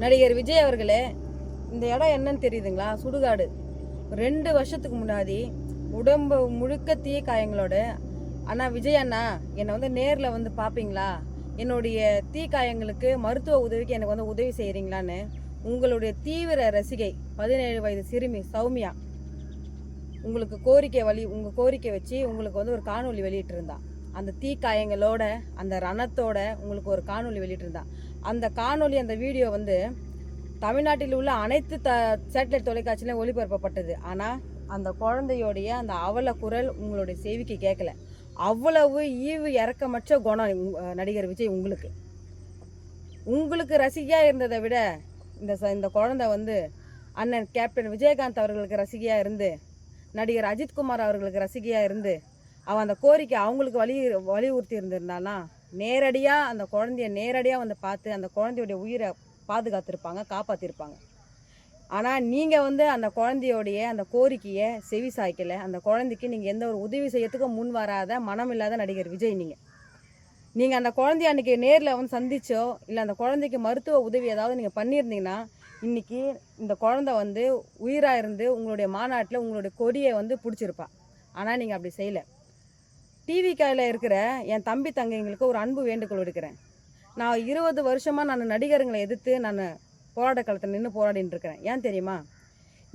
நடிகர் விஜய் அவர்களே, இந்த இடம் என்னன்னு தெரியுதுங்களா? சுடுகாடு. 2 வருஷத்துக்கு முன்னாடி உடம்பு முழுக்க தீ காயங்களோட, அண்ணா விஜய் அண்ணா என்னை வந்து நேரில் வந்து பார்ப்பீங்களா, என்னுடைய தீ காயங்களுக்கு மருத்துவ உதவிக்கு எனக்கு வந்து உதவி செய்கிறீங்களான்னு உங்களுடைய தீவிர ரசிகை 17 வயது சிறுமி சௌமியா உங்களுக்கு உங்கள் கோரிக்கை வச்சு உங்களுக்கு வந்து ஒரு காணொலி வெளியிட்டிருந்தா. அந்த தீ காயங்களோட அந்த ரணத்தோட உங்களுக்கு ஒரு காணொலி வெளியிட்டிருந்தா. அந்த காணொலி அந்த வீடியோ வந்து தமிழ்நாட்டில் உள்ள அனைத்து சேட்டலைட் தொலைக்காட்சியிலும் ஒளிபரப்பப்பட்டது. ஆனால் அந்த குழந்தையோடைய அந்த அவல குரல் உங்களுடைய செவிக்கு கேட்கல. அவ்வளவு ஈவு இறக்கமற்ற குணம் நடிகர் விஜய். உங்களுக்கு ரசிகையாக இருந்ததை விட இந்த குழந்தை வந்து அண்ணன் கேப்டன் விஜயகாந்த் அவர்களுக்கு ரசிகையாக இருந்து, நடிகர் அஜித்குமார் அவர்களுக்கு ரசிகையாக இருந்து, அவன் அந்த கோரிக்கை அவங்களுக்கு வலியுறுத்தி இருந்திருந்தானா நேரடியாக அந்த குழந்தைய நேரடியாக வந்து பார்த்து அந்த குழந்தையோடைய உயிரை பாதுகாத்திருப்பாங்க, காப்பாற்றிருப்பாங்க. ஆனால் நீங்கள் வந்து அந்த குழந்தையோடைய அந்த கோரிக்கையை செவி சாய்க்கலை. அந்த குழந்தைக்கு நீங்கள் எந்த ஒரு உதவி செய்யறதுக்கும் முன் வராத மனம் இல்லாத நடிகர் விஜய். நீங்கள் அந்த குழந்தைய அன்றைக்கி நேரில் வந்து சந்திச்சோ இல்லை அந்த குழந்தைக்கு மருத்துவ உதவி ஏதாவது நீங்கள் பண்ணியிருந்தீங்கன்னா இன்றைக்கி இந்த குழந்தை வந்து உயிராக இருந்து உங்களுடைய மாநாட்டில் உங்களுடைய கொடியை வந்து பிடிச்சிருப்பா. ஆனால் நீங்கள் அப்படி செய்யலை. டிவி காயில் இருக்கிற என் தம்பி தங்கைங்களுக்கு ஒரு அன்பு வேண்டுகோள் எடுக்கிறேன். நான் 20 வருஷமாக நான் நடிகருங்களை எதிர்த்து நான் போராட்ட காலத்தில் நின்று போராடின்னு இருக்கிறேன். ஏன் தெரியுமா?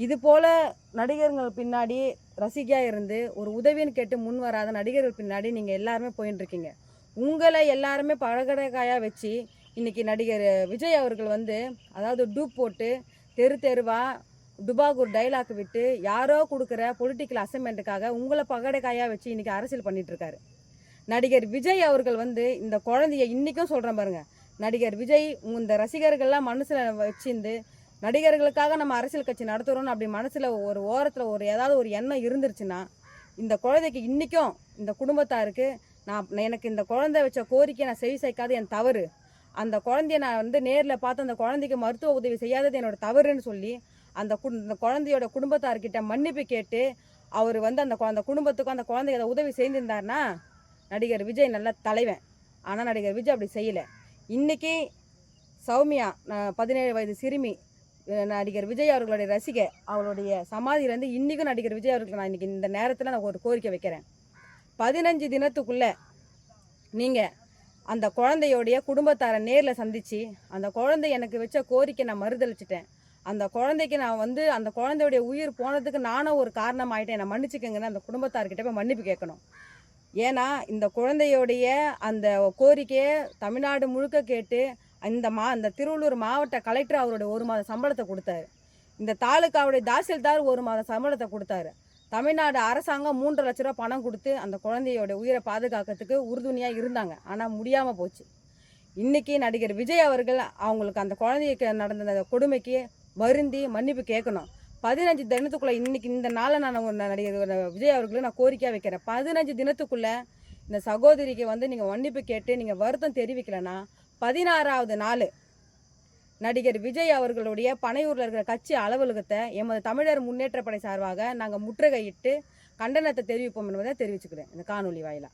இது போல் நடிகர்கள் பின்னாடி ரசிகையாக இருந்து ஒரு உதவின்னு கேட்டு முன் வராத நடிகர்கள் பின்னாடி நீங்கள் எல்லாருமே போயின்னு இருக்கீங்க. உங்களை எல்லாருமே பழகடைக்காயாக வச்சு இன்றைக்கி நடிகர் விஜய் அவர்கள் வந்து அதாவது டூப் போட்டு தெருவா டுபாகூர் டைலாக் விட்டு யாரோ கொடுக்குற பொலிட்டிக்கல் அசைன்மெண்ட்டுக்காக உங்களை பகடைக்காயாக வச்சு இன்றைக்கி அரசியல் பண்ணிகிட்ருக்காரு. நடிகர் விஜய் அவர்கள் வந்து இந்த குழந்தைய இன்றைக்கும் சொல்கிறேன் பாருங்கள், நடிகர் விஜய் இந்த ரசிகர்கள்லாம் மனசில் வச்சிருந்து நடிகர்களுக்காக நம்ம அரசியல் கட்சி நடத்துகிறோன்னு அப்படி மனசில் ஒரு ஓரத்தில் ஏதாவது ஒரு எண்ணம் இருந்துருச்சுன்னா இந்த குழந்தைக்கு இன்றைக்கும் இந்த குடும்பத்தாருக்கு எனக்கு இந்த குழந்தை வச்ச கோரிக்கை நான் செவி சேர்க்காது என் தவறு, அந்த குழந்தைய நான் வந்து நேரில் பார்த்து அந்த குழந்தைக்கு மருத்துவ உதவி செய்யாதது என்னோட தவறுன்னு சொல்லி அந்த குழந்தையோட குடும்பத்தார்கிட்ட மன்னிப்பு கேட்டு அவர் வந்து அந்த குடும்பத்துக்கும் அந்த குழந்தைய உதவி செய்திருந்தாருன்னா நடிகர் விஜய் நல்ல தலைவன். ஆனால் நடிகர் விஜய் அப்படி செய்யலை. இன்றைக்கி சௌமியா 17 வயது சிறுமி நடிகர் விஜய் அவர்களுடைய ரசிகை, அவளுடைய சமாதியிலேருந்து இன்றைக்கும் நடிகர் விஜய் அவர்களுக்கு நான் இன்றைக்கி இந்த நேரத்தில் நான் ஒரு கோரிக்கை வைக்கிறேன். 15 தினத்துக்குள்ளே நீங்கள் அந்த குழந்தையோடைய குடும்பத்தாரை நேரில் சந்தித்து அந்த குழந்தை எனக்கு வச்ச கோரிக்கை நான் மறுதளிச்சிட்டேன், அந்த குழந்தைக்கு நான் வந்து அந்த குழந்தையுடைய உயிர் போனதுக்கு நானும் ஒரு காரணம் ஆகிட்டேன், என்னை மன்னிச்சுக்கங்கன்னு அந்த குடும்பத்தார்கிட்ட போய் மன்னிப்பு கேட்கணும். ஏன்னா இந்த குழந்தையோடைய அந்த கோரிக்கையை தமிழ்நாடு முழுக்க கேட்டு அந்த திருவள்ளூர் மாவட்ட கலெக்டர் அவருடைய 1 மாத சம்பளத்தை கொடுத்தாரு. இந்த தாலுக்காவுடைய தாசில்தார் 1 மாத சம்பளத்தை கொடுத்தாரு. தமிழ்நாடு அரசாங்கம் 3 லட்ச ரூபா பணம் கொடுத்து அந்த குழந்தையோட உயிரை பாதுகாக்கிறதுக்கு உறுதுணையாக இருந்தாங்க. ஆனால் முடியாமல் போச்சு. இன்றைக்கி நடிகர் விஜய் அவர்கள் அவங்களுக்கு அந்த குழந்தைக்கு நடந்த கொடுமைக்கு வருந்தி மன்னிப்பு கேட்கணும். 15 தினத்துக்குள்ளே இன்றைக்கி இந்த நாளை நான் நடிகர் விஜய் அவர்களுக்கு நான் கோரிக்கையாக வைக்கிறேன். 15 தினத்துக்குள்ளே இந்த சகோதரிக்கு வந்து நீங்கள் மன்னிப்பு கேட்டு நீங்கள் வருத்தம் தெரிவிக்கலைன்னா 16வது நாள் நடிகர் விஜய் அவர்களுடைய பனையூரில் இருக்கிற கட்சி அலுவலகத்தை எமது தமிழர் முன்னேற்ற படை சார்பாக நாங்கள் முற்றுகையிட்டு கண்டனத்தை தெரிவிப்போம் என்பதை தெரிவிச்சுக்கிறேன் இந்த காணொலி வாயிலாக.